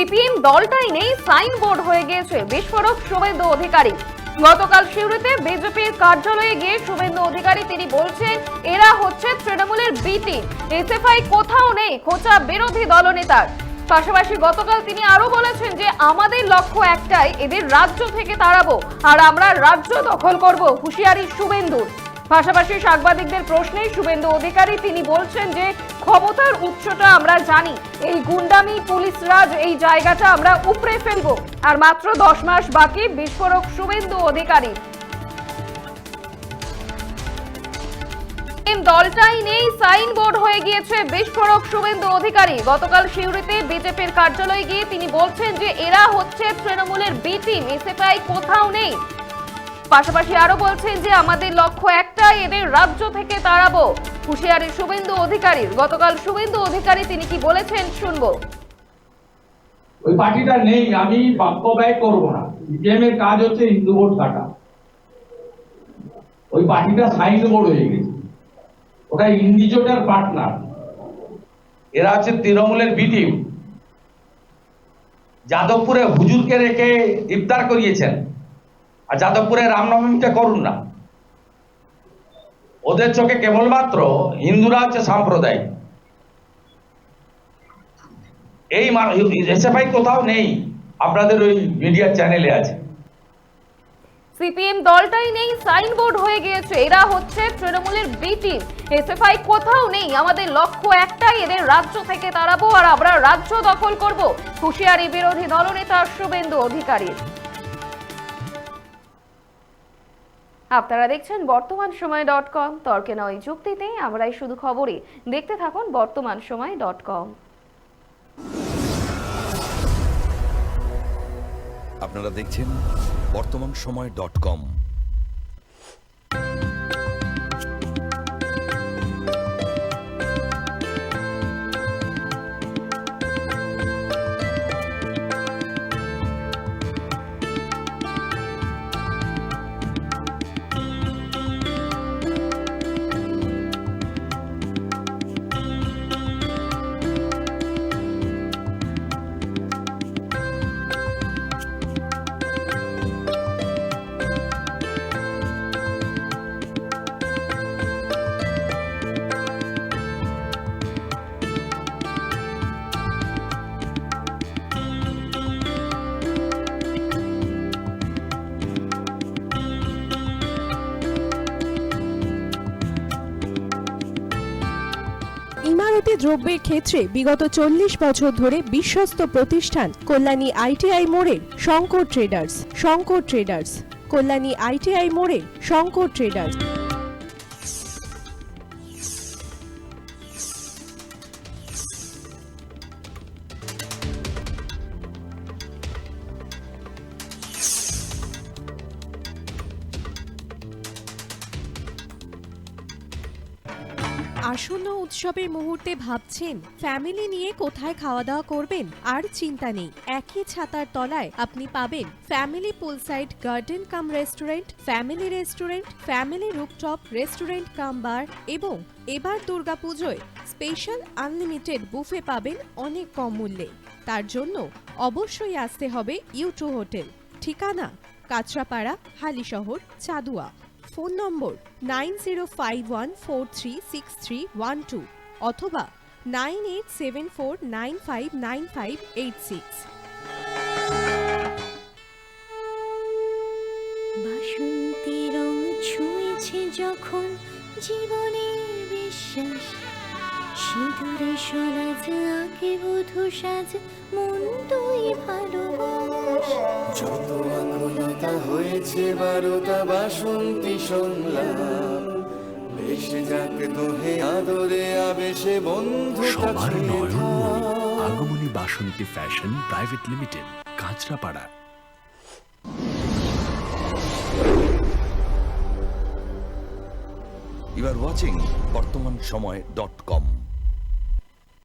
CPM দলটাই নেই, signboard হয়ে গিয়েছে বিস্ফোরক শুভেন্দু অধিকারী। গতকাল সিউড়িতে বিজেপির কার্যালয়ে গিয়ে শুভেন্দু অধিকারী তিনি বলছেন এরা হচ্ছে তৃণমূলের বি টিম, এসএফআই কোথাও নেই খোঁচা বিরোধী দলনেতার। পাশাপাশি গতকাল তিনি আরো বলেছেন যে আমাদের লক্ষ্য একটাই, এদের রাজ্য থেকে তাড়াবো আর আমরা রাজ্য দখল করব, হুঁশিয়ারি শুভেন্দুর। পাশাপাশি সাংবাদিকদের প্রশ্নে শুভেন্দু অধিকারী তিনি বলছেন যে ক্ষমতার উৎসটা আমরা জানি, এই গুন্ডামি পুলিশ রাজ এই জায়গাটা আমরা উপড়ে ফেলবো। আর মাত্র 10 মাস বাকি বিস্ফোরক শুভেন্দু অধিকারী। দলটাই নেই, সাইনবোর্ড হয়ে গিয়েছে বিস্ফোরক শুভেন্দু অধিকারী। গতকাল সিউড়িতে বিজেপির কার্যালয়ে গিয়ে তিনি বলছেন যে এরা হচ্ছে তৃণমূলের বি টিম, এসএফআই কোথাও নেই। পাশাপাশি আরো বলছেন যে আমাদের লক্ষ্য একটাই, এদের রাজ্য থেকে তাড়াবো, হুঁশিয়ারি শুভেন্দু অধিকারীর। গতকাল শুভেন্দু অধিকারী তিনি কি বলেছেন শুনবো। ওই পার্টিটা নেই, আমি বাক্য ব্যয় করবো না। সিপিএম এর কাজ হচ্ছে হিন্দু ভোট কাটা। ওই পার্টিটা সাইনবোর্ড হয়ে গেছে, ওটা ইন্ডিজোটার পার্টনার। এরা আছে তৃণমূলের বি টিম। যাদবপুরে হুজুরকে রেখে ইফতার করিয়েছেন, আর যাদবপুরে রামনবমীটা করুন না। ওদের চোখে কেবলমাত্র হিন্দুরা হচ্ছে সাম্প্রদায়িক। এই এসএফআই কোথাও নেই, আপনাদের ওই মিডিয়া চ্যানেলে আছে। সিপিএম দলটাই নেই, সাইনবোর্ড হয়ে গিয়েছে এরা হচ্ছে তৃণমূলের বি টিম, এসএফআই কোথাও নেই, আমাদের লক্ষ্য একটাই, এদের রাজ্য থেকে তাড়াবো আর আমরা রাজ্য দখল করব, হুঁশিয়ারি বিরোধী দলনেতা শুভেন্দু অধিকারীর। আপনারা দেখছেন বর্তমান সময় .com, তর্কে নয় যুক্তিতে আমরাই শুধু খবরই। দেখতে থাকুন বর্তমান সময় .com। আপনারা দেখছেন বর্তমান সময় .com। ইমারতি দ্রব্যের ক্ষেত্রে বিগত 40 বছর ধরে বিশ্বস্ত প্রতিষ্ঠান কল্যাণী আইটিআই মোড়ের শঙ্কর ট্রেডার্স, কল্যাণী আইটিআই মোড়ের শঙ্কর ট্রেডার্স। আসন্ন উৎসবের মুহূর্তে ভাবছেন ফ্যামিলি নিয়ে কোথায় খাওয়া দাওয়া করবেন? আর চিন্তা নেই, একই ছাতার তলায় আপনি পাবেন family poolside garden cum restaurant, family rooftop restaurant cum bar এবং এবার দুর্গাপুজোয় স্পেশাল আনলিমিটেড বুফে পাবেন অনেক কম মূল্যে। তার জন্য অবশ্যই আসতে হবে U2 হোটেল, ঠিকানা কাঁচরাপাড়া, হালিশহর, চাদুয়া। ফোন নম্বর 9051436312 অথবা 9874959586। বাসন্তী রং ছুঁয়েছে যখন জীবনের বিশ্বাস, সিঁদুরে সরাজ আঁকে বধূ সাজ, মন তুই ভালোবাস। যত আকুলতা হয়েছে বারোটা বাসন্তী সংলাপ, ভেসে যাক দোহে আদরে আবেশে বন্ধু। সবার নয়নমণি Agamani Basanti fashion private limited, Kanchrapara. You are watching বর্তমান সময় .com।